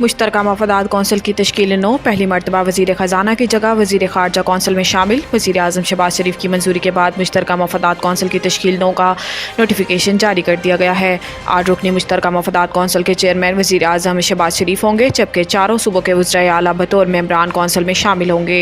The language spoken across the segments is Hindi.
मुश्तरका मफादात कौंसिल की तश्कील 9। पहली मरतबा वज़ीर ख़जाना की जगह वज़ीर ख़ारजा कौंसिल में शामिल। वज़ीर आज़म शहबाज शरीफ की मंजूरी के बाद मुश्तरका मफादात कौंसिल की तश्कील 9 का नोटिफिकेशन जारी कर दिया गया है। 8 रुकनी मुश्तरका मफादात कौंसिल के चेयरमैन वज़ीर आज़म शहबाज शरीफ होंगे, जबकि चारों सूबों के वज़राए आला बतौर मेंबरान कौंसिल में शामिल होंगे।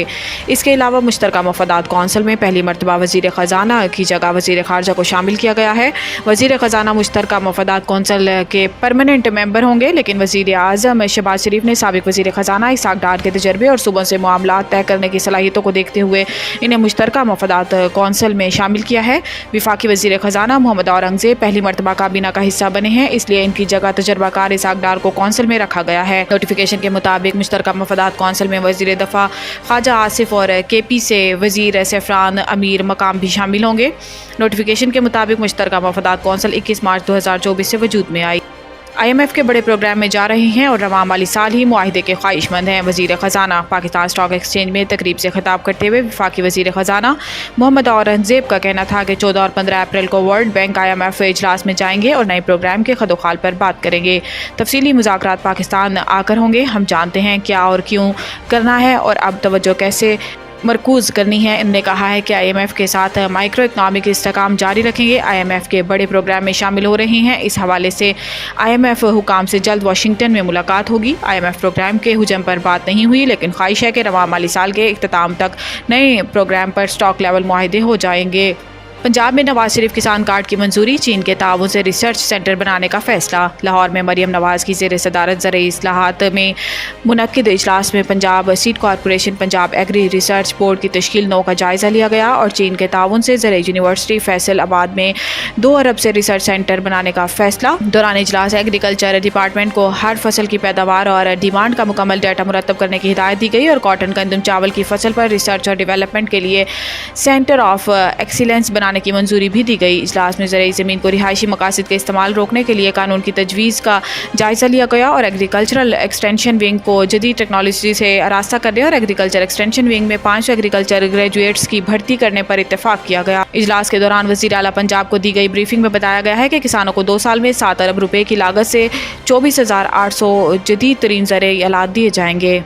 इसके अलावा मुश्तरका मफादात कौंसिल में पहली मरतबा वज़ीर ख़जाना की जगह वज़ीर ख़ारजा को शामिल किया गया है। वज़ीर ख़जाना मुश्तरका मफादात कौंसिल के परमानेंट मेंबर होंगे, लेकिन वज़ीर आज़म शहबाज शरीफ ने साबिक़ वज़ीर ख़जाना इसाक डार के तजर्बे और सूबों से मामलात तय करने की सलाहियतों को देखते हुए इन्हें मुश्तरका मफादात कौंसिल में शामिल किया है। वफाकी वज़ीर ख़जाना मोहम्मद औरंगज़ेब पहली मरतबा काबीना का हिस्सा बने हैं, इसलिए इनकी जगह तजर्बाकार इसाक डार को कौंसिल में रखा गया है। नोटिफिकेशन के मुताबिक मुश्तरका मफादात कौंसिल में वज़ीर दफ़ा ख्वाजा आसिफ और KP से वज़ीर सफ़रान अमीर मकाम भी शामिल होंगे। नोटिफिकेशन के मुताबिक मुश्तरका मफादात कौंसिल 21 मार्च 2024 से वजूद में आई। IMF के बड़े प्रोग्राम में जा रहे हैं और रवां माली साल ही मुआहिदे के ख्वाहिशमंद हैं। वज़ीर ख़जाना पाकिस्तान स्टॉक एक्सचेंज में तकरीब से खिताब करते हुए वफाकी वज़ीर ख़जाना मोहम्मद औरंगज़ेब का कहना था कि 14 और 15 अप्रैल को वर्ल्ड बैंक IMF इजलास में जाएंगे और नए प्रोग्राम के खदोखाल पर बात करेंगे। तफसीली मुज़ाकरात पाकिस्तान आकर होंगे। हम जानते हैं क्या और क्यों करना है और अब तवज्जो कैसे मरकूज़ करनी है। इन्होंने कहा है कि IMF के साथ माइक्रो इकनॉमिक इस्तेहकाम जारी रखेंगे। IMF के बड़े प्रोग्राम में शामिल हो रहे हैं। इस हवाले से IMF हुकाम से जल्द वाशिंगटन में मुलाकात होगी। IMF प्रोग्राम के हुजम पर बात नहीं हुई, लेकिन ख्वाहिश है कि रवां माली साल के इख्तिताम तक नए प्रोग्राम पर स्टॉक लेवल मुआहिदे हो जाएंगे। पंजाब में नवाज शरीफ किसान कार्ड की मंजूरी। चीन के ताउन से रिसर्च सेंटर बनाने का फैसला। लाहौर में मरियम नवाज की ज़ेर सदारत ज़रई इस्लाहात में मुनक्किद इजलास में Punjab seed corporation Punjab agri research board की तश्कील 9 का जायज़ा लिया गया और चीन के ताउन से ज़रई यूनिवर्सिटी फैसलाबाद में 2 अरब से रिसर्च सेंटर बनाने का फैसला। दौरान इजलास एग्रीकल्चर डिपार्टमेंट को हर फसल की पैदावार और डिमांड का मुकम्मल डाटा मुरतब करने की हिदायत दी गई और कॉटन गंदम चावल की फसल पर रिसर्च और डेवलपमेंट के लिए सेंटर ऑफ एक्सीलेंस बनाने की मंजूरी भी दी गई। इजलास में ज़रई ज़मीन को रिहायशी मकासद के इस्तेमाल रोकने के लिए कानून की तजवीज़ का जायज़ा लिया गया और एग्रीकल्चरल एक्सटेंशन विंग को जदीद टेक्नोलॉजी से आरास्ता करने और एग्रीकल्चर एक्सटेंशन विंग में 5 एग्रीकल्चर ग्रेजुएट्स की भर्ती करने पर इत्तेफाक किया गया। इजलास के दौरान वज़ीर आला पंजाब को दी गई ब्रीफिंग में बताया गया है कि किसानों को 2 साल में 7 अरब रुपये की लागत से 24,800 जदीद तरीन ज़रई आलात दिए जाएंगे।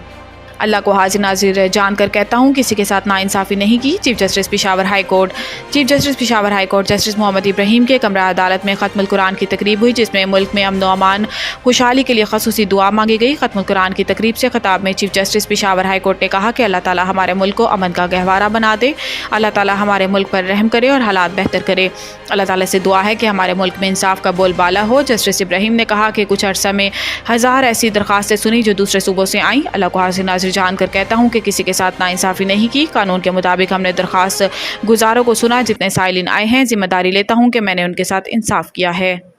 अल्लाह को हाजिर नाजिर जानकर कहता हूँ, किसी के साथ नाइंसाफ़ी नहीं की। Chief justice Peshawar high court. Chief justice Peshawar high court justice Mohammad Ibrahim के कमरा अदालत में ख़त्मुल कुरान की तकरीब हुई, जिसमें मुल्क में अमन व अमान खुशहाली के लिए ख़ुसूसी दुआ मांगी गई। ख़त्मुल कुरान की तकरीब से खिताब में chief justice Peshawar high court ने कहा कि अल्लाह ताला हमारे मुल्क को अमन का गहवारा बना दे। अल्लाह ताला हमारे मुल्क पर रहम करे और हालात बेहतर करे। अल्लाह ताला से दुआ है कि हमारे मुल्क में इंसाफ का बोलबाला हो। जस्टिस इब्राहिम ने कहा कि कुछ अर्सा में 1000 ऐसी दरख्वास्तें सुनी जो दूसरे सूबों से आईं। अल्लाह को हाजिर नाजिर जानकर कहता हूँ कि किसी के साथ नाइंसाफ़ी नहीं की। कानून के मुताबिक हमने दरख्वास्त गुजारों को सुना। जितने साइलिन आए हैं, जिम्मेदारी लेता हूँ कि मैंने उनके साथ इंसाफ किया है।